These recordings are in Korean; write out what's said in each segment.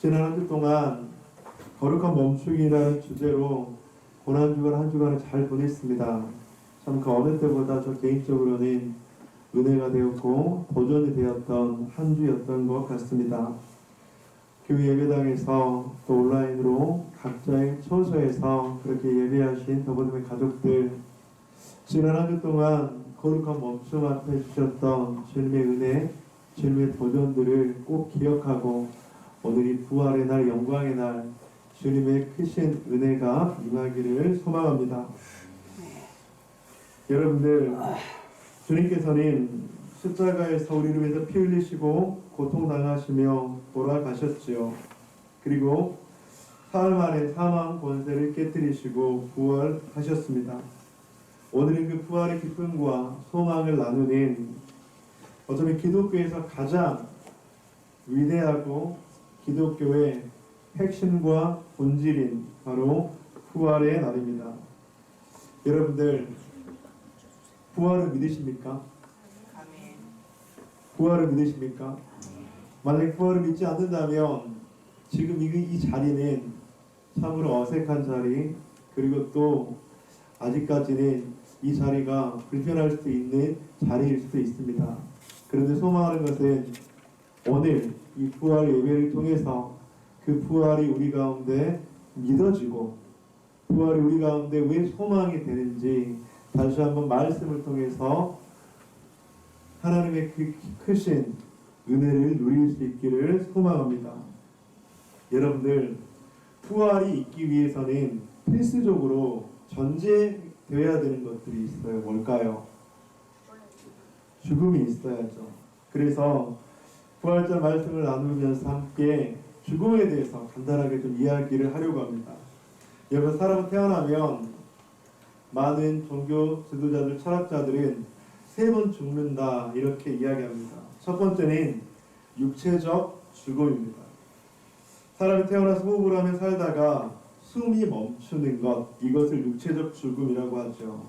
지난 한 주 동안 거룩한 멈추기라는 주제로 고난주간 한 주간을 잘 보냈습니다. 참 그 어느 때보다 저 개인적으로는 은혜가 되었고 도전이 되었던 한 주였던 것 같습니다. 교회 예배당에서 또 온라인으로 각자의 처소에서 그렇게 예배하신 더불어의 가족들, 지난 한 주 동안 거룩한 멈춤 앞에 주셨던 주님의 은혜, 주님의 도전들을 꼭 기억하고 오늘이 부활의 날, 영광의 날, 주님의 크신 은혜가 임하기를 소망합니다. 여러분들, 주님께서는 십자가에서 우리를 위해서 피 흘리시고 고통당하시며 돌아가셨지요. 그리고 사흘 만에 사망 권세를 깨뜨리시고 부활하셨습니다. 오늘은 그 부활의 기쁨과 소망을 나누는 어쩌면 기독교에서 가장 위대하고 기독교의 핵심과 본질인 바로 부활의 날입니다. 여러분들, 부활을 믿으십니까? 부활을 믿으십니까? 만약 부활을 믿지 않는다면 지금 이 자리는 참으로 어색한 자리, 그리고 또 아직까지는 이 자리가 불편할 수도 있는 자리일 수도 있습니다. 그런데 소망하는 것은 오늘 이 부활 예배를 통해서 그 부활이 우리 가운데 믿어지고 부활이 우리 가운데 왜 소망이 되는지 다시 한번 말씀을 통해서 하나님의 그 크신 은혜를 누릴 수 있기를 소망합니다. 여러분들, 부활이 있기 위해서는 필수적으로 전제되어야 되는 것들이 있어요. 뭘까요? 죽음이 있어야죠. 그래서 부활절 말씀을 나누면서 함께 죽음에 대해서 간단하게 좀 이야기를 하려고 합니다. 여러분, 사람은 태어나면 많은 종교 지도자들, 철학자들은 3번 죽는다 이렇게 이야기합니다. 첫 번째는 육체적 죽음입니다. 사람이 태어나서 호흡을 하며 살다가 숨이 멈추는 것, 이것을 육체적 죽음이라고 하죠.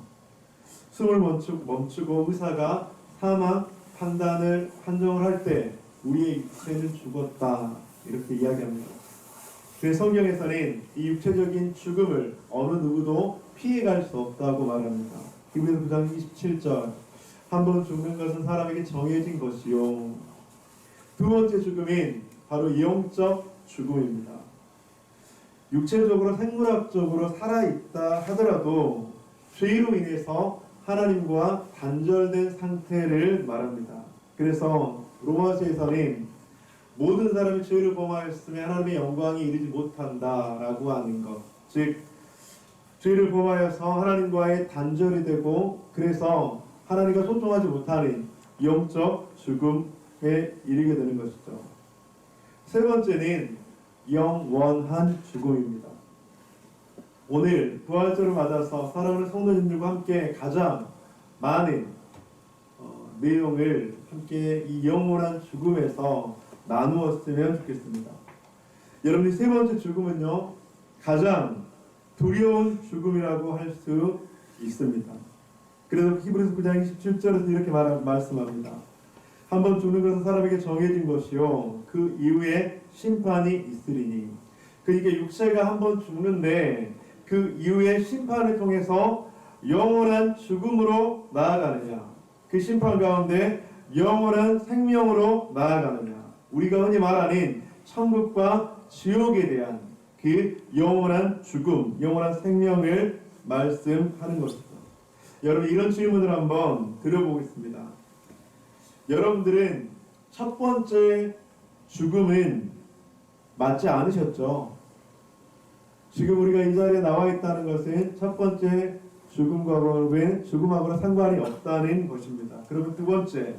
숨을 멈추고 의사가 사망 판정을 할 때 우리의 육체는 죽었다 이렇게 이야기합니다. 그래서 성경에서는 이 육체적인 죽음을 어느 누구도 피해갈 수 없다고 말합니다. 히브리서 9장 27절, 한 번 죽는 것은 사람에게 정해진 것이요. 두 번째 죽음인 바로 영적 죽음입니다. 육체적으로 생물학적으로 살아있다 하더라도 죄로 인해서 하나님과 단절된 상태를 말합니다. 그래서 로마서에서는 모든 사람이 죄를 범하였으면 하나님의 영광에 이르지 못한다라고 하는 것, 즉 죄를 범하여서 하나님과의 단절이 되고 그래서 하나님과 소통하지 못하는 영적 죽음에 이르게 되는 것이죠. 세 번째는 영원한 죽음입니다. 오늘 부활절을 맞아서 사랑하는 성도님들과 함께 가장 많은 내용을 함께 이 영원한 죽음에서 나누었으면 좋겠습니다. 여러분이 세 번째 죽음은요, 가장 두려운 죽음이라고 할 수 있습니다. 그래서 히브리서 9장 27절에서 이렇게 말씀합니다. 한 번 죽는 것은 사람에게 정해진 것이요 그 이후에 심판이 있으리니. 그러니까 육체가 한 번 죽는데 그 이후에 심판을 통해서 영원한 죽음으로 나아가느냐, 그 심판 가운데 영원한 생명으로 나아가느냐, 우리가 흔히 말하는 천국과 지옥에 대한 그 영원한 죽음, 영원한 생명을 말씀하는 것입니다. 여러분, 이런 질문을 한번 드려보겠습니다. 여러분들은 첫 번째 죽음은 맞지 않으셨죠? 지금 우리가 이 자리에 나와 있다는 것은 첫 번째 죽음하고는 상관이 없다는 것입니다. 그러면 두 번째,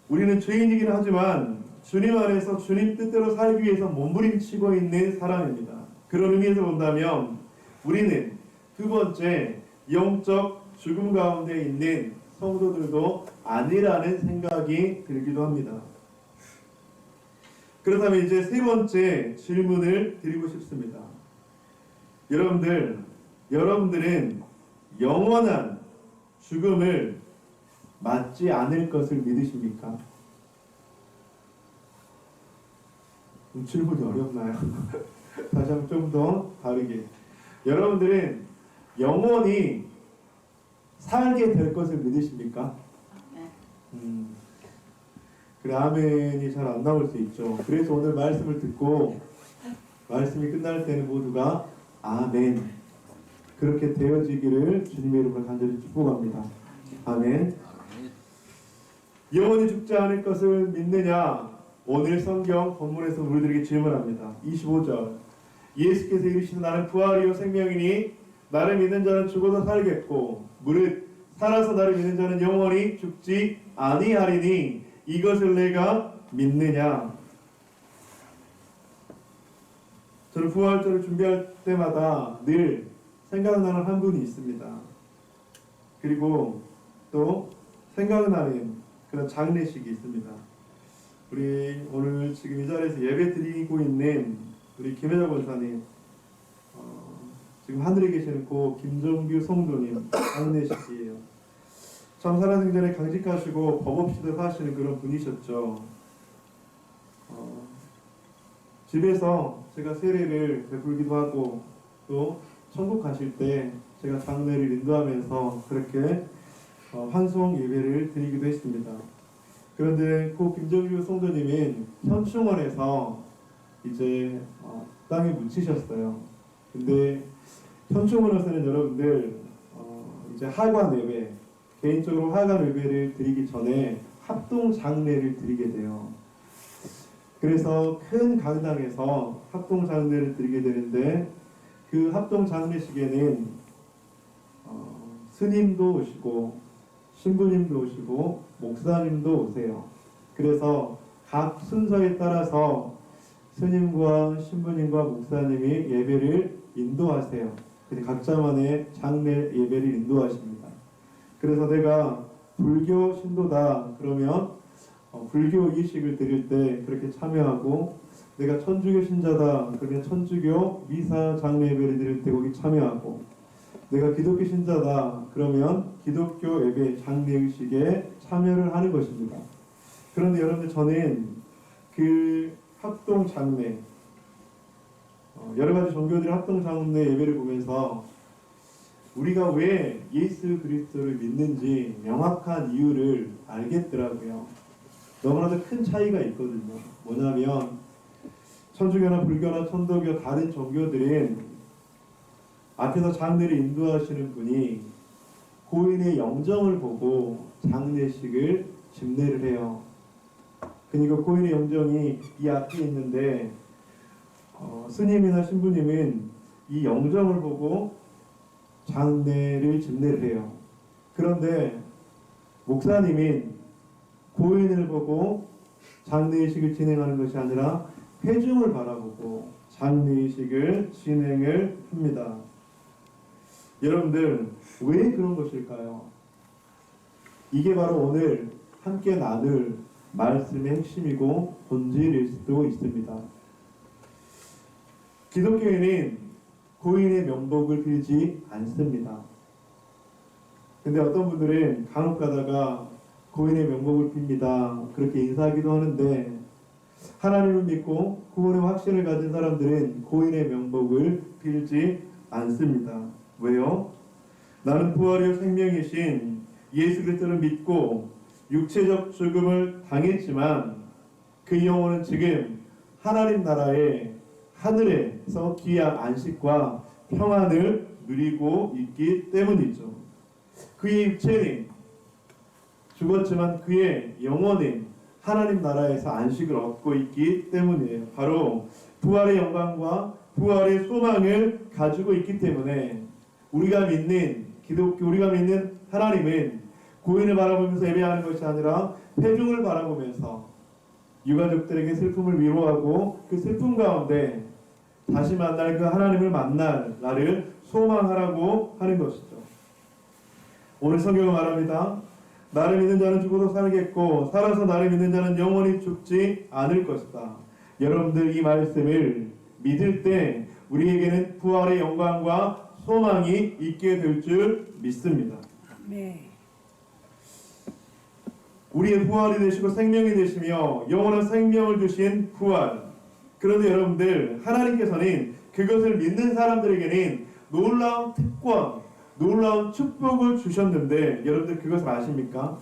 우리는 죄인이긴 하지만 주님 안에서 주님 뜻대로 살기 위해서 몸부림치고 있는 사람입니다. 그런 의미에서 본다면 우리는 두 번째 영적 죽음 가운데 있는 성도들도 아니라는 생각이 들기도 합니다. 그렇다면 이제 세 번째 질문을 드리고 싶습니다. 여러분들은 영원한 죽음을 맞지 않을 것을 믿으십니까? 좀 질문이 어렵나요? 다시 한번 좀 더 다르게. 여러분들은 영원히 살게 될 것을 믿으십니까? 그래, 아멘이 잘 안 나올 수 있죠. 그래서 오늘 말씀을 듣고 말씀이 끝날 때는 모두가 아멘, 그렇게 되어지기를 주님의 이름으로 간절히 축복합니다. 아멘. 영원히 죽지 않을 것을 믿느냐? 오늘 성경 본문에서 우리들에게 질문합니다. 25절, 예수께서 이르시되 나는 부활이요 생명이니 나를 믿는 자는 죽어도 살겠고 무릇 살아서 나를 믿는 자는 영원히 죽지 아니하리니 이것을 내가 믿느냐? 저는 부활절을 준비할 때마다 늘 생각나는 한 분이 있습니다. 그리고 또 생각나는 그런 장례식이 있습니다. 우리 오늘 지금 이 자리에서 예배 드리고 있는 우리 김혜자 권사님, 지금 하늘에 계시는 고 김정규 성도님 장례식이에요. 참 살아생전에 강직하시고 법 없이도 사시는 그런 분이셨죠. 집에서 제가 세례를 베풀기도 하고 또 천국 가실 때 제가 장례를 인도하면서 그렇게 환송 예배를 드리기도 했습니다. 그런데 고 김정규 성도님은 현충원에서 이제 땅에 묻히셨어요. 근데 현충원에서는 여러분들 이제 하관 예배, 개인적으로 하관 예배를 드리기 전에 합동 장례를 드리게 돼요. 그래서 큰 강당에서 합동 장례를 드리게 되는데 그 합동 장례식에는 스님도 오시고 신부님도 오시고 목사님도 오세요. 그래서 각 순서에 따라서 스님과 신부님과 목사님이 예배를 인도하세요. 각자만의 장례 예배를 인도하십니다. 그래서 내가 불교 신도다 그러면 불교 이식을 드릴 때 그렇게 참여하고, 내가 천주교 신자다 그러면 천주교 미사 장례 예배를 드릴 때 거기 참여하고, 내가 기독교 신자다 그러면 기독교 예배 장례 의식에 참여를 하는 것입니다. 그런데 여러분들, 저는 그 합동 장례, 여러 가지 종교들의 합동 장례 예배를 보면서 우리가 왜 예수 그리스도를 믿는지 명확한 이유를 알겠더라고요. 너무나도 큰 차이가 있거든요. 뭐냐면 천주교나 불교나 천도교 다른 종교들은 앞에서 장례를 인도하시는 분이 고인의 영정을 보고 장례식을 집례를 해요. 그러니까 고인의 영정이 이 앞에 있는데 스님이나 신부님은 이 영정을 보고 장례를 집례를 해요. 그런데 목사님은 고인을 보고 장례의식을 진행하는 것이 아니라 회중을 바라보고 장례의식을 진행을 합니다. 여러분들, 왜 그런 것일까요? 이게 바로 오늘 함께 나눌 말씀의 핵심이고 본질일 수도 있습니다. 기독교인은 고인의 명복을 빌지 않습니다. 근데 어떤 분들은 간혹 가다가 고인의 명복을 빕니다. 그렇게 인사하기도 하는데, 하나님을 믿고 구원의 확신을 가진 사람들은 고인의 명복을 빌지 않습니다. 왜요? 나는 부활이요 생명이신 예수 그리스도를 믿고 육체적 죽음을 당했지만 그 영혼은 지금 하나님 나라의 하늘에서 귀한 안식과 평안을 누리고 있기 때문이죠. 그의 육체는 죽었지만 그의 영혼은 하나님 나라에서 안식을 얻고 있기 때문이에요. 바로 부활의 영광과 부활의 소망을 가지고 있기 때문에 우리가 믿는 기독교, 우리가 믿는 하나님은 고인을 바라보면서 예배하는 것이 아니라 회중을 바라보면서 유가족들에게 슬픔을 위로하고 그 슬픔 가운데 다시 만날 그 하나님을 만날 날을 소망하라고 하는 것이죠. 오늘 성경은 말합니다. 나를 믿는 자는 죽어도 살겠고 살아서 나를 믿는 자는 영원히 죽지 않을 것이다. 여러분들, 이 말씀을 믿을 때 우리에게는 부활의 영광과 소망이 있게 될 줄 믿습니다. 네. 우리의 부활이 되시고 생명이 되시며 영원한 생명을 주신 부활, 그런데 여러분들, 하나님께서는 그것을 믿는 사람들에게는 놀라운 특권, 놀라운 축복을 주셨는데 여러분들 그것을 아십니까?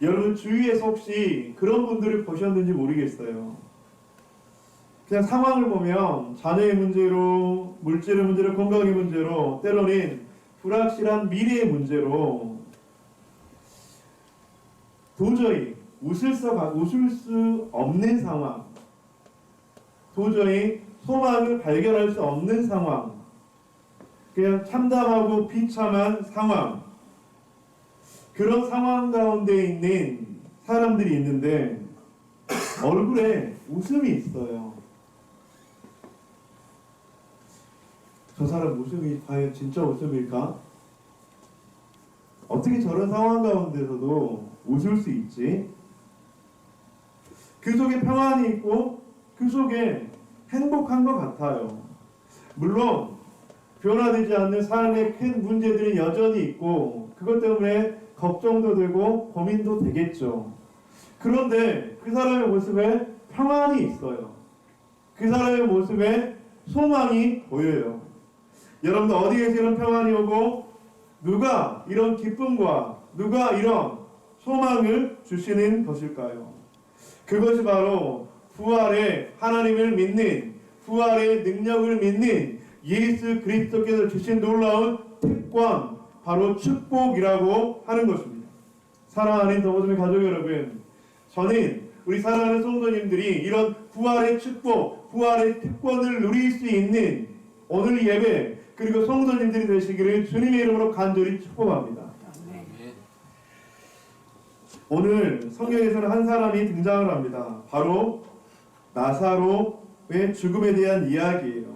여러분 주위에서 혹시 그런 분들을 보셨는지 모르겠어요. 그냥 상황을 보면 자녀의 문제로, 물질의 문제로, 건강의 문제로, 때로는 불확실한 미래의 문제로 도저히 웃을 수 없는 상황, 도저히 소망을 발견할 수 없는 상황, 그냥 참담하고 비참한 상황, 그런 상황 가운데 있는 사람들이 있는데 얼굴에 웃음이 있어요. 저 사람 웃음이 과연 진짜 웃음일까? 어떻게 저런 상황 가운데서도 웃을 수 있지? 그 속에 평안이 있고 그 속에 행복한 것 같아요. 물론 변화되지 않는 삶의 큰 문제들이 여전히 있고 그것 때문에 걱정도 되고 고민도 되겠죠. 그런데 그 사람의 모습에 평안이 있어요. 그 사람의 모습에 소망이 보여요. 여러분들 어디에서 이런 평안이 오고 누가 이런 기쁨과 누가 이런 소망을 주시는 것일까요? 그것이 바로 부활의 하나님을 믿는, 부활의 능력을 믿는 예수 그리스도께서 주신 놀라운 특권, 바로 축복이라고 하는 것입니다. 사랑하는 더모듬의 가족 여러분, 저는 우리 사랑하는 성도님들이 이런 부활의 축복, 부활의 특권을 누릴 수 있는 오늘 예배, 그리고 성도님들이 되시기를 주님의 이름으로 간절히 축복합니다. 오늘 성경에서는 한 사람이 등장을 합니다. 바로 나사로의 죽음에 대한 이야기예요.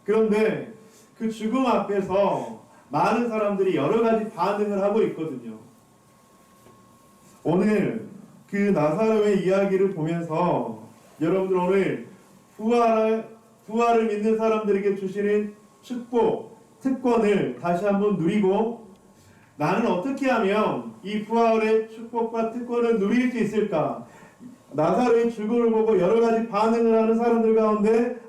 그런데 그 죽음 앞에서 많은 사람들이 여러 가지 반응을 하고 있거든요. 오늘 그 나사로의 이야기를 보면서 여러분들 오늘 부활을 믿는 사람들에게 주시는 축복, 특권을 다시 한번 누리고 나는 어떻게 하면 이 부활의 축복과 특권을 누릴 수 있을까? 나사로의 죽음을 보고 여러 가지 반응을 하는 사람들 가운데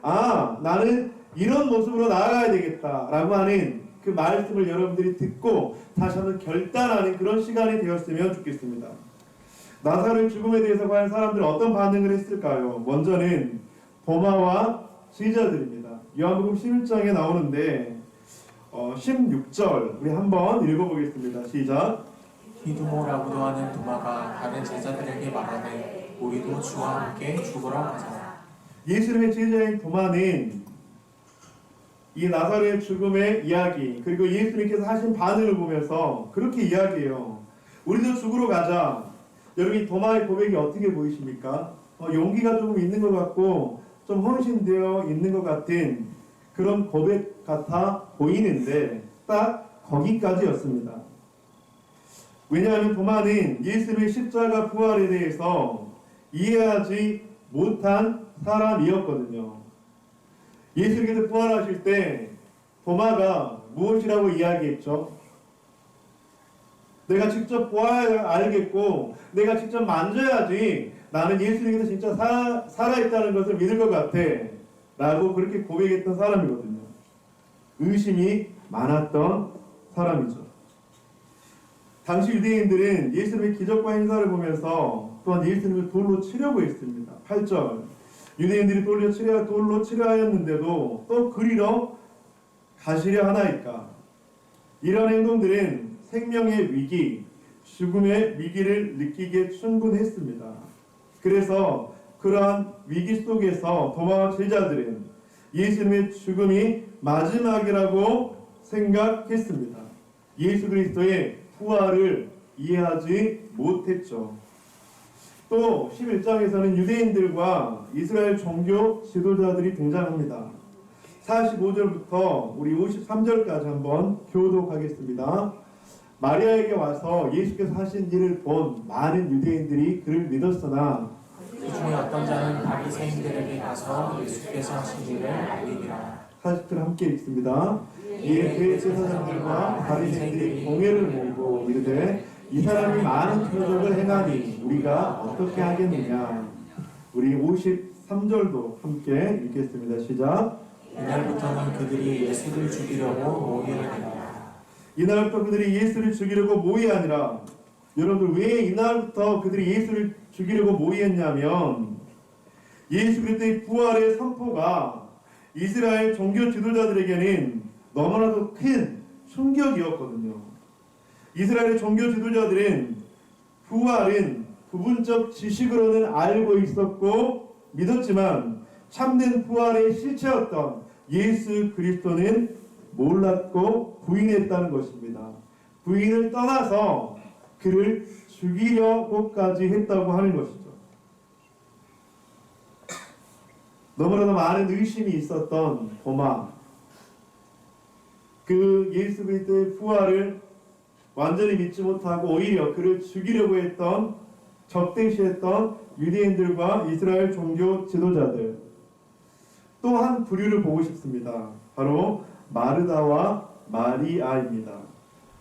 나는 이런 모습으로 나아가야 되겠다라고 하는 그 말씀을 여러분들이 듣고 다시 한번 결단하는 그런 시간이 되었으면 좋겠습니다. 나사로의 죽음에 대해서 과연 사람들은 어떤 반응을 했을까요? 먼저는 도마와 제자들입니다. 요한복음 11장에 나오는데 16절 우리 한번 읽어보겠습니다. 시작. 디두모라고도 하는 도마가 다른 제자들에게 말하되 우리도 주와 함께 죽으러 가자. 예수님의 제자인 도마는 이 나사로의 죽음의 이야기 그리고 예수님께서 하신 반응을 보면서 그렇게 이야기해요. 우리도 죽으러 가자. 여러분 이 도마의 고백이 어떻게 보이십니까? 용기가 조금 있는 것 같고 좀 헌신되어 있는 것 같은 그런 고백 같아 보이는데 딱 거기까지였습니다. 왜냐하면 도마는 예수님의 십자가 부활에 대해서 이해하지 못한 사람이었거든요. 예수님께서 부활하실 때 도마가 무엇이라고 이야기했죠? 내가 직접 보아야 알겠고 내가 직접 만져야지 나는 예수님께서 진짜 살아있다는 것을 믿을 것 같아 라고 그렇게 고백했던 사람이거든요. 의심이 많았던 사람이죠. 당시 유대인들은 예수님의 기적과 행사를 보면서 또한 예수님을 돌로 치려고 했습니다. 8절 유대인들이 돌로 치려 하였는데도 또 그리러 가시려 하나이까. 이런 행동들은 생명의 위기, 죽음의 위기를 느끼기에 충분했습니다. 그래서 그러한 위기 속에서 도마와 제자들은 예수님의 죽음이 마지막이라고 생각했습니다. 예수 그리스도의 부활을 이해하지 못했죠. 또 11장에서는 유대인들과 이스라엘 종교 지도자들이 등장합니다. 45절부터 우리 53절까지 한번 교독하겠습니다. 마리아에게 와서 예수께서 하신 일을 본 많은 유대인들이 그를 믿었으나 그 중에 어떤 자는 바리새인들에게 가서 예수께서 하신 일을 알리니라. 40절 함께 읽습니다. 이에 그의 제사장들과 바리새인들이 공회를 모으고 이르되 이 사람이 많은 표적을 행하니 우리가 어떻게 하겠느냐. 우리 3절도 함께 읽겠습니다. 시작. 이날부터는 그들이 예수를 죽이려고 모의를 내라. 이날부터 그들이 예수를 죽이려고 모의하니라. 여러분들 왜 이날부터 그들이 예수를 죽이려고 모의했냐면 예수 그리스도의 부활의 선포가 이스라엘 종교 지도자들에게는 너무나도 큰 충격이었거든요. 이스라엘의 종교 지도자들은 부활은 부분적 지식으로는 알고 있었고 믿었지만 참된 부활의 실체였던 예수 그리스도는 몰랐고 부인했다는 것입니다. 부인을 떠나서 그를 죽이려고까지 했다고 하는 것이죠. 너무나도 많은 의심이 있었던 도마, 그 예수 그리스도의 부활을 완전히 믿지 못하고 오히려 그를 죽이려고 했던 적대시했던 유대인들과 이스라엘 종교 지도자들, 또 한 부류를 보고 싶습니다. 바로 마르다와 마리아입니다.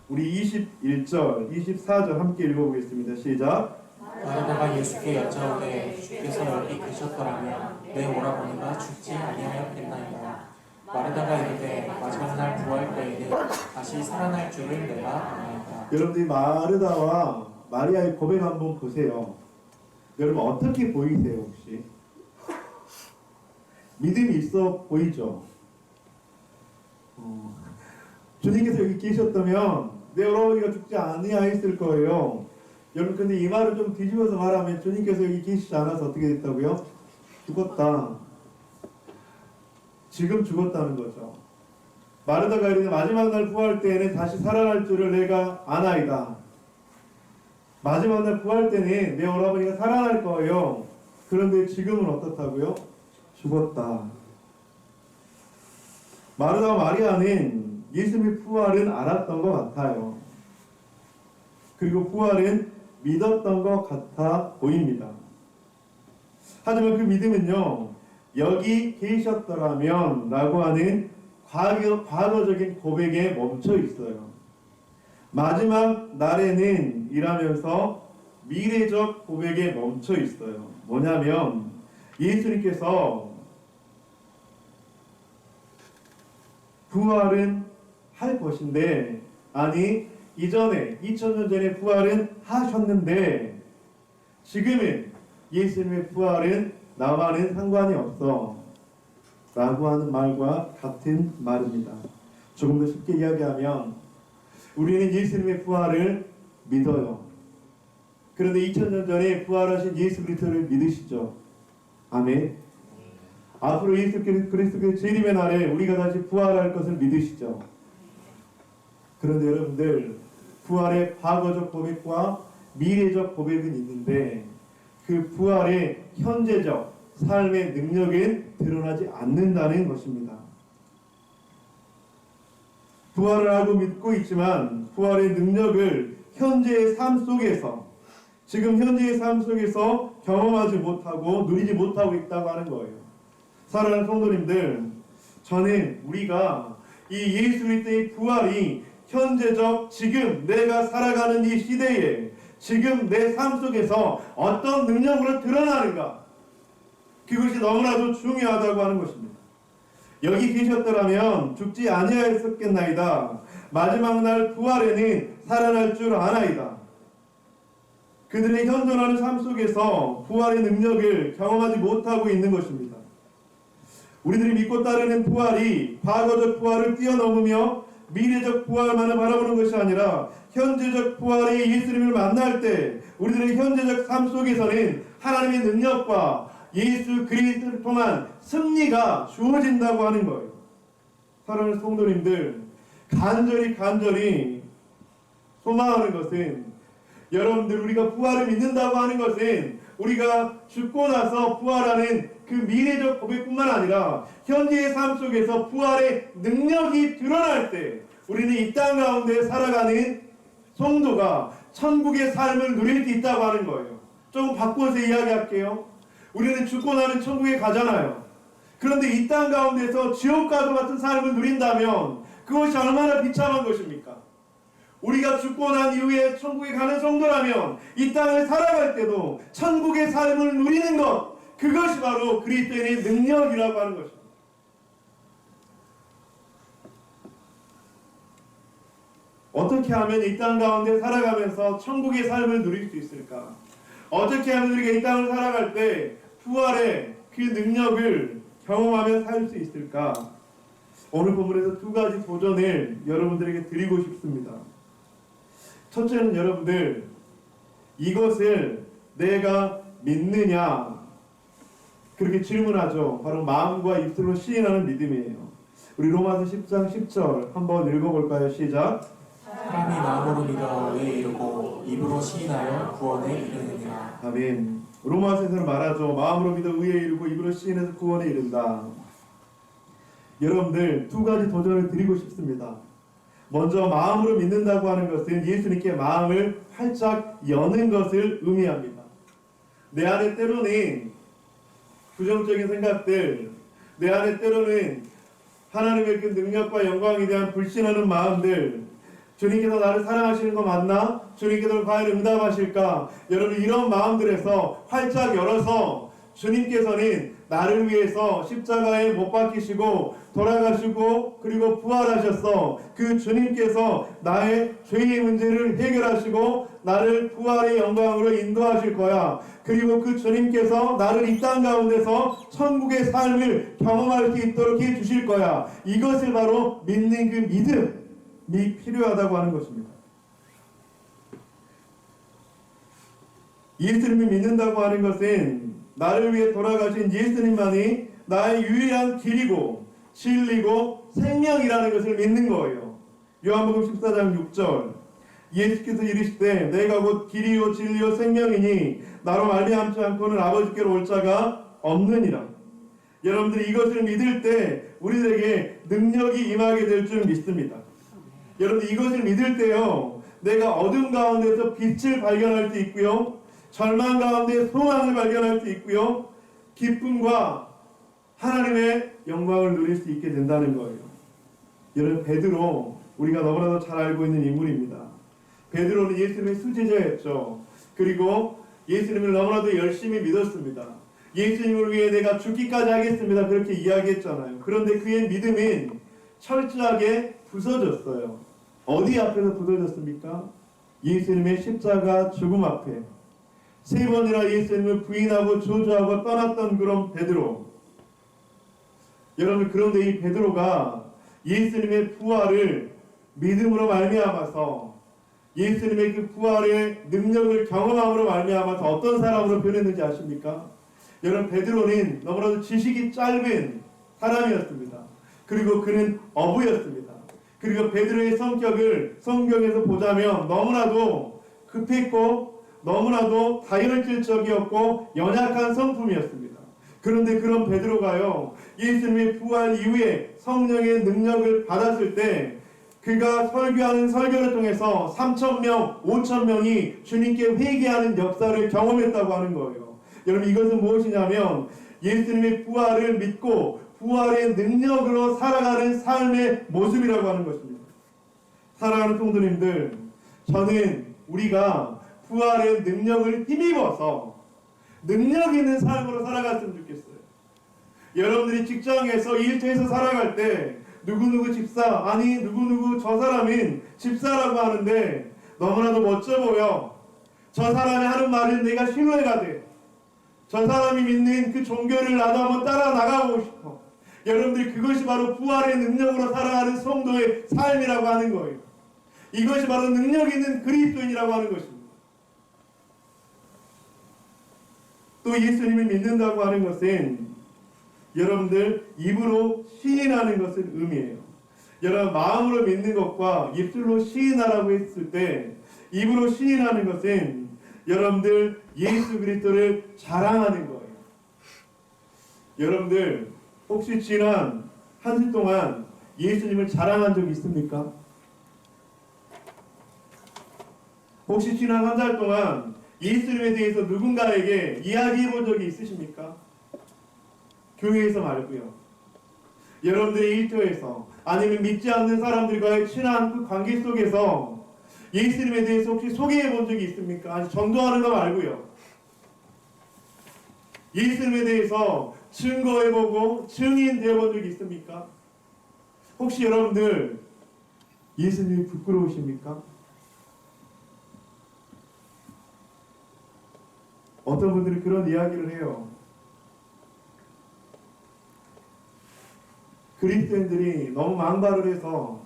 우리 21절, 24절 함께 읽어보겠습니다. 시작. 마르다가 예수께 여짜오되 주께서 여기 계셨더라면 내 오라버니가 죽지 아니하였겠나이다. 마르다가 이르되 마지막 날 부활 때에는 다시 살아날 줄을 내가 아나이다. 여러분들이 마르다와 마리아의 고백 한번 보세요. 여러분 어떻게 보이세요 혹시? 믿음이 있어 보이죠? 주님께서 여기 계셨다면 내 오라버니가 죽지 아니하였을 거예요. 여러분 근데 이 말을 좀 뒤집어서 말하면 주님께서 여기 계시지 않아서 어떻게 됐다고요? 죽었다. 지금 죽었다는 거죠. 마르다가 이르되 마지막 날 부활 때에는 다시 살아날 줄을 내가 아나이다. 마지막 날 부활 때는 내 오라버니가 살아날 거예요. 그런데 지금은 어떻다고요? 죽었다. 마르다와 마리아는 예수님의 부활은 알았던 것 같아요. 그리고 부활은 믿었던 것 같아 보입니다. 하지만 그 믿음은요, 여기 계셨더라면 라고 하는 과거적인 고백에 멈춰 있어요. 마지막 날에는 이라면서 미래적 고백에 멈춰 있어요. 뭐냐면 예수님께서 부활은 할 것인데, 아니 이전에 2000년 전에 부활은 하셨는데 지금은 예수님의 부활은 나와는 상관이 없어 라고 하는 말과 같은 말입니다. 조금 더 쉽게 이야기하면 우리는 예수님의 부활을 믿어요. 그런데 2000년 전에 부활하신 예수 그리스도를 믿으시죠? 아멘. 앞으로 예수 그리스도의 재림의 날에 우리가 다시 부활할 것을 믿으시죠? 그런데 여러분들 부활의 과거적 고백과 미래적 고백은 있는데 그 부활의 현재적 삶의 능력은 드러나지 않는다는 것입니다. 부활을 알고 믿고 있지만 부활의 능력을 현재의 삶 속에서 지금 현재의 삶 속에서 경험하지 못하고 누리지 못하고 있다고 하는 거예요. 사랑하는 성도님들, 저는 우리가 이 예수 그리스도의 부활이 현재적 지금 내가 살아가는 이 시대에 지금 내 삶 속에서 어떤 능력으로 드러나는가, 그것이 너무나도 중요하다고 하는 것입니다. 여기 계셨더라면 죽지 아니하였겠나이다. 마지막 날 부활에는 살아날 줄 아나이다. 그들의 현존하는 삶 속에서 부활의 능력을 경험하지 못하고 있는 것입니다. 우리들이 믿고 따르는 부활이 과거적 부활을 뛰어넘으며 미래적 부활만을 바라보는 것이 아니라 현재적 부활의 예수님을 만날 때 우리들의 현재적 삶 속에서는 하나님의 능력과 예수 그리스도를 통한 승리가 주어진다고 하는 거예요. 사랑하는 성도님들, 간절히 소망하는 것은, 여러분들 우리가 부활을 믿는다고 하는 것은 우리가 죽고 나서 부활하는 그 미래적 고백뿐만 아니라 현재의 삶 속에서 부활의 능력이 드러날 때 우리는 이 땅 가운데 살아가는 성도가 천국의 삶을 누릴 수 있다고 하는 거예요. 조금 바꿔서 이야기할게요. 우리는 죽고 나면 천국에 가잖아요. 그런데 이 땅 가운데서 지옥과도 같은 삶을 누린다면 그것이 얼마나 비참한 것입니까? 우리가 죽고 난 이후에 천국에 가는 성도라면 이 땅을 살아갈 때도 천국의 삶을 누리는 것, 그것이 바로 그리스도인의 능력이라고 하는 것입니다. 어떻게 하면 이 땅 가운데 살아가면서 천국의 삶을 누릴 수 있을까? 어떻게 하면 우리가 이 땅을 살아갈 때 부활의 그 능력을 경험하며 살 수 있을까? 오늘 본문에서 두 가지 도전을 여러분들에게 드리고 싶습니다. 첫째는 여러분들, 이것을 내가 믿느냐? 그렇게 질문하죠. 바로 마음과 입술로 시인하는 믿음이에요. 우리 로마서 10장 10절 한번 읽어볼까요? 시작. 사람이 마음으로 믿어 의에 이르고 입으로 시인하여 구원에 이르느니라. 아멘. 로마서에서는 말하죠. 마음으로 믿어 의에 이르고 입으로 시인해서 구원에 이른다. 여러분들 두 가지 도전을 드리고 싶습니다. 먼저 마음으로 믿는다고 하는 것은 예수님께 마음을 활짝 여는 것을 의미합니다. 내 안에 때로는 부정적인 생각들, 내 안에 때로는 하나님의 그 능력과 영광에 대한 불신하는 마음들, 주님께서 나를 사랑하시는 거 맞나? 주님께서 과연 응답하실까? 여러분 이런 마음들에서 활짝 열어서 주님께서는 나를 위해서 십자가에 못 박히시고 돌아가시고 그리고 부활하셨어. 그 주님께서 나의 죄의 문제를 해결하시고 나를 부활의 영광으로 인도하실 거야. 그리고 그 주님께서 나를 이 땅 가운데서 천국의 삶을 경험할 수 있도록 해 주실 거야. 이것을 바로 믿는 그 믿음이 필요하다고 하는 것입니다. 예수님을 믿는다고 하는 것은 나를 위해 돌아가신 예수님만이 나의 유일한 길이고 진리고 생명이라는 것을 믿는 거예요. 요한복음 14장 6절 예수께서 이르시되 내가 곧 길이요 진리요 생명이니 나로 말미암지 않고는 아버지께로 올 자가 없느니라. 여러분들이 이것을 믿을 때 우리들에게 능력이 임하게 될 줄 믿습니다. 여러분 이것을 믿을 때요 내가 어둠 가운데서 빛을 발견할 수 있고요 절망 가운데 소망을 발견할 수 있고요 기쁨과 하나님의 영광을 누릴 수 있게 된다는 거예요. 여러분 베드로 우리가 너무나도 잘 알고 있는 인물입니다. 베드로는 예수님의 수제자였죠. 그리고 예수님을 너무나도 열심히 믿었습니다. 예수님을 위해 내가 죽기까지 하겠습니다. 그렇게 이야기했잖아요. 그런데 그의 믿음은 철저하게 부서졌어요. 어디 앞에서 부서졌습니까? 예수님의 십자가 죽음 앞에. 3번이나 예수님을 부인하고 저주하고 떠났던 그런 베드로. 여러분 그런데 이 베드로가 예수님의 부활을 믿음으로 말미암아서 예수님의 그 부활의 능력을 경험함으로 말미암아서 어떤 사람으로 변했는지 아십니까? 여러분 베드로는 너무나도 지식이 짧은 사람이었습니다. 그리고 그는 어부였습니다. 그리고 베드로의 성격을 성경에서 보자면 너무나도 급했고 너무나도 다혈질적이었고 연약한 성품이었습니다. 그런데 그런 베드로가요 예수님의 부활 이후에 성령의 능력을 받았을 때 그가 설교하는 설교를 통해서 3,000명, 5,000명이 주님께 회개하는 역사를 경험했다고 하는 거예요. 여러분 이것은 무엇이냐면 예수님의 부활을 믿고 부활의 능력으로 살아가는 삶의 모습이라고 하는 것입니다. 사랑하는 성도님들, 저는 우리가 부활의 능력을 힘입어서 능력 있는 삶으로 살아갔으면 좋겠어요. 여러분들이 직장에서 일터에서 살아갈 때 누구누구 집사, 아니 누구누구 저 사람인 집사라고 하는데 너무나도 멋져 보여. 저 사람이 하는 말은 내가 신뢰가 돼. 저 사람이 믿는 그 종교를 나도 한번 따라 나가고 싶어. 여러분들이 그것이 바로 부활의 능력으로 살아가는 성도의 삶이라고 하는 거예요. 이것이 바로 능력 있는 그리스도인이라고 하는 것입니다. 또 예수님을 믿는다고 하는 것은 여러분들 입으로 시인하는 것을 의미해요. 여러분 마음으로 믿는 것과 입술로 시인하라고 했을 때 입으로 시인하는 것은 여러분들 예수 그리스도를 자랑하는 거예요. 여러분들 혹시 지난 한 주 동안 예수님을 자랑한 적 있습니까? 혹시 지난 한 달 동안 예수님에 대해서 누군가에게 이야기해 본 적이 있으십니까? 교회에서 말고요. 여러분들의 일터에서 아니면 믿지 않는 사람들과의 친한 그 관계 속에서 예수님에 대해서 혹시 소개해 본 적이 있습니까? 아니 전도하는 거 말고요. 예수님에 대해서 증거해보고 증인되어본 적이 있습니까? 혹시 여러분들 예수님이 부끄러우십니까? 어떤 분들이 그런 이야기를 해요. 그리스도인들이 너무 망발을 해서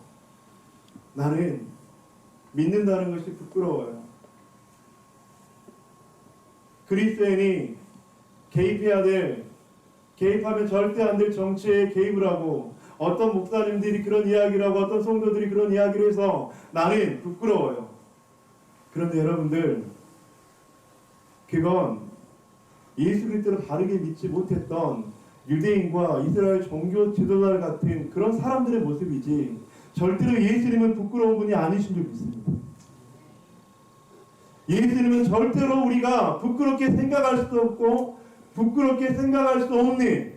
나는 믿는다는 것이 부끄러워요. 그리스도인이 개입하면 절대 안 될 정치에 개입을 하고 어떤 목사님들이 그런 이야기를 하고 어떤 성도들이 그런 이야기를 해서 나는 부끄러워요. 그런데 여러분들 그건 예수 그리스도를 바르게 믿지 못했던 유대인과 이스라엘 종교 지도자 같은 그런 사람들의 모습이지 절대로 예수님은 부끄러운 분이 아니신 줄 믿습니다. 예수님은 절대로 우리가 부끄럽게 생각할 수도 없고 부끄럽게 생각할 수 없는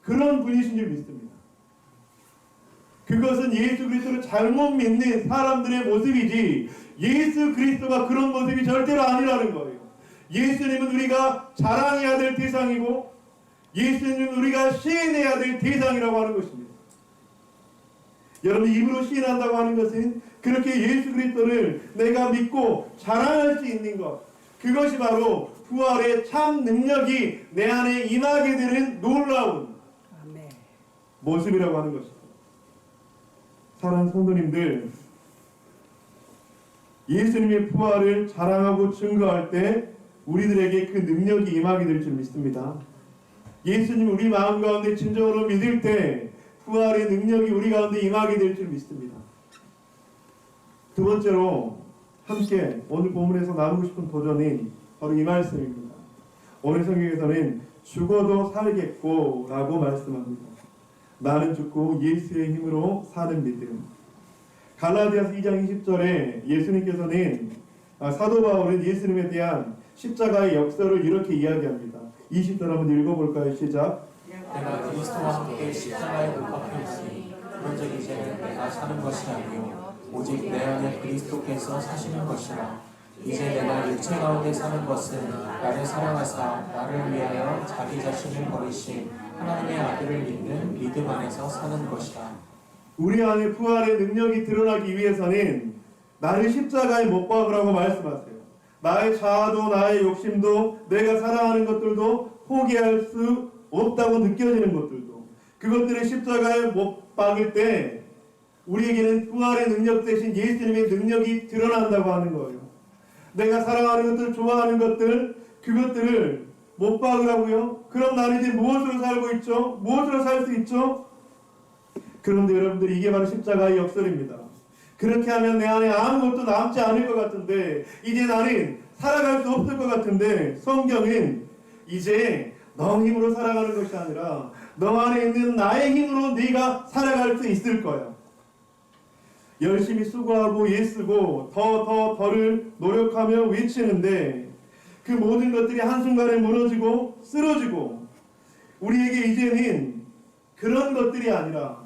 그런 분이신 줄 믿습니다. 그것은 예수 그리스도를 잘못 믿는 사람들의 모습이지 예수 그리스도가 그런 모습이 절대로 아니라는 거예요. 예수님은 우리가 자랑해야 될 대상이고 예수님은 우리가 시인해야 될 대상이라고 하는 것입니다. 여러분 입으로 시인한다고 하는 것은 그렇게 예수 그리스도를 내가 믿고 자랑할 수 있는 것, 그것이 바로 부활의 참 능력이 내 안에 임하게 되는 놀라운 모습이라고 하는 것입니다. 사랑하는 성도님들, 예수님의 부활을 자랑하고 증거할 때 우리들에게 그 능력이 임하게 될 줄 믿습니다. 예수님 우리 마음 가운데 진정으로 믿을 때 부활의 능력이 우리 가운데 임하게 될 줄 믿습니다. 두 번째로 함께 오늘 본문에서 나누고 싶은 도전이 바로 이 말씀입니다. 오늘 성경에서는 죽어도 살겠고 라고 말씀합니다. 나는 죽고 예수의 힘으로 사는 믿음. 갈라디아서 2장 20절에 예수님께서는 사도 바울은 예수님에 대한 십자가의 역사를 이렇게 이야기합니다. 20절 한번 읽어볼까요? 시작. 내가 그리스도와 함께 십자가에 못 박혔으니 그런즉 이제는 내가 사는 것이 아니요 오직 내 안에 그리스도께서 사시는 것이라. 이제 내가 육체 가운데 사는 것은 나를 사랑하사 나를 위하여 자기 자신을 버리신 하나님의 아들을 믿는 믿음 안에서 사는 것이라. 우리 안에 부활의 능력이 드러나기 위해서는 나를 십자가에 못 박으라고 말씀하세요. 나의 자아도 나의 욕심도 내가 사랑하는 것들도 포기할 수 없다고 느껴지는 것들도 그것들을 십자가에 못 박을 때 우리에게는 부활의 능력 대신 예수님의 능력이 드러난다고 하는 거예요. 내가 사랑하는 것들, 좋아하는 것들, 그것들을 못 박으라고요? 그럼 나는 이제 무엇으로 살고 있죠? 무엇으로 살 수 있죠? 그런데 여러분들 이게 바로 십자가의 역설입니다. 그렇게 하면 내 안에 아무것도 남지 않을 것 같은데 이제 나는 살아갈 수 없을 것 같은데 성경은 이제 너 힘으로 살아가는 것이 아니라 너 안에 있는 나의 힘으로 네가 살아갈 수 있을 거야. 열심히 수고하고 애쓰고 더를 노력하며 외치는데 그 모든 것들이 한순간에 무너지고 쓰러지고 우리에게 이제는 그런 것들이 아니라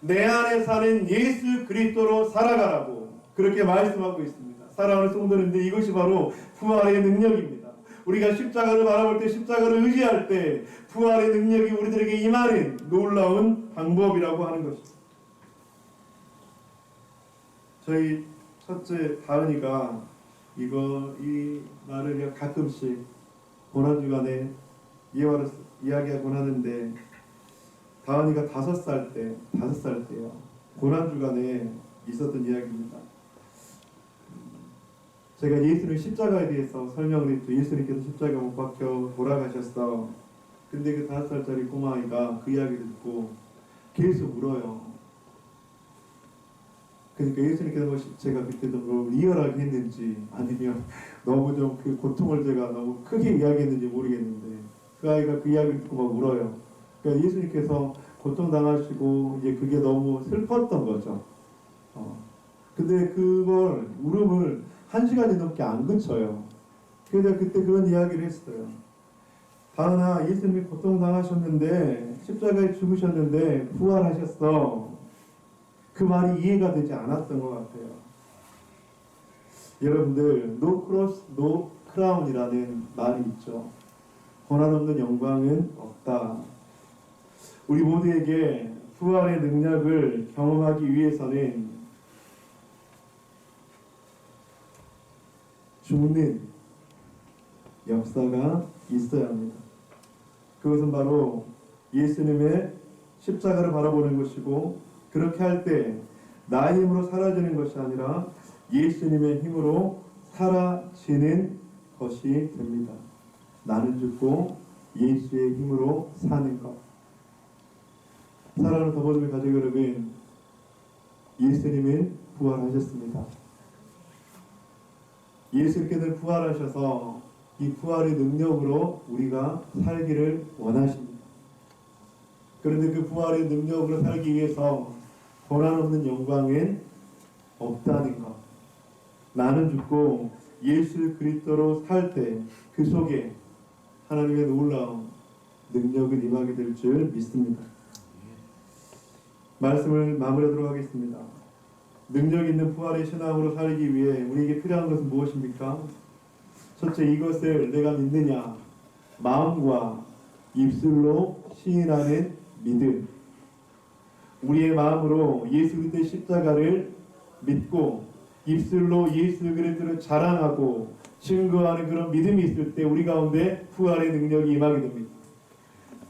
내 안에 사는 예수 그리스도로 살아가라고 그렇게 말씀하고 있습니다. 사랑하는 성도님들, 이것이 바로 부활의 능력입니다. 우리가 십자가를 바라볼 때, 십자가를 의지할 때 부활의 능력이 우리들에게 임하는 놀라운 방법이라고 하는 것입니다. 저희 첫째 다은이가 이 말을 가끔씩 고난주간에 이야기하곤 하는데, 다은이가 5살 때요. 고난주간에 있었던 이야기입니다. 제가 예수님 십자가에 대해서 설명을 했죠. 예수님께서 십자가에 못 박혀 돌아가셨어. 근데 그 5살짜리 꼬마아이가 그 이야기를 듣고 계속 울어요. 그러니까 예수님께서 제가 그때 좀 너무 리얼하게 했는지 아니면 너무 좀 그 고통을 제가 너무 크게 이야기했는지 모르겠는데 그 아이가 그 이야기를 듣고 막 울어요. 그러니까 예수님께서 고통당하시고 이제 그게 너무 슬펐던 거죠. 근데 그걸 울음을 1시간이 넘게 안 그쳐요. 그래서 그때 그런 이야기를 했어요. 다은아, 예수님이 고통당하셨는데 십자가에 죽으셨는데 부활하셨어. 그 말이 이해가 되지 않았던 것 같아요. 여러분들, no cross, no crown이라는 말이 있죠. 권한 없는 영광은 없다. 우리 모두에게 부활의 능력을 경험하기 위해서는 죽는 역사가 있어야 합니다. 그것은 바로 예수님의 십자가를 바라보는 것이고, 그렇게 할 때 나의 힘으로 사라지는 것이 아니라 예수님의 힘으로 사라지는 것이 됩니다. 나는 죽고 예수의 힘으로 사는 것. 사랑하는 더버즈의 가족 여러분, 예수님은 부활하셨습니다. 예수께서 부활하셔서 이 부활의 능력으로 우리가 살기를 원하십니다. 그런데 그 부활의 능력으로 살기 위해서 권한 없는 영광은 없다는 것. 나는 죽고 예수 그리스도로 살 때 그 속에 하나님의 놀라운 능력을 임하게 될 줄 믿습니다. 말씀을 마무리하도록 하겠습니다. 능력 있는 부활의 신앙으로 살기 위해 우리에게 필요한 것은 무엇입니까? 첫째, 이것을 내가 믿느냐? 마음과 입술로 시인하는 믿음. 우리의 마음으로 예수 그리스도의 십자가를 믿고 입술로 예수 그리스도를 자랑하고 증거하는 그런 믿음이 있을 때 우리 가운데 부활의 능력이 임하게 됩니다.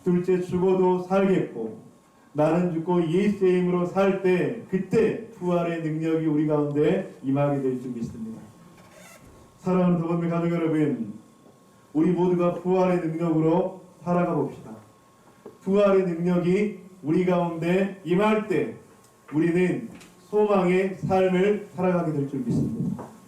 둘째, 죽어도 살겠고 나는 죽고 예수의 힘으로 살 때 그때 부활의 능력이 우리 가운데 임하게 될 줄 믿습니다. 사랑하는 더번의 가족 여러분, 우리 모두가 부활의 능력으로 살아가 봅시다. 부활의 능력이 우리 가운데 임할 때 우리는 소망의 삶을 살아가게 될 줄 믿습니다.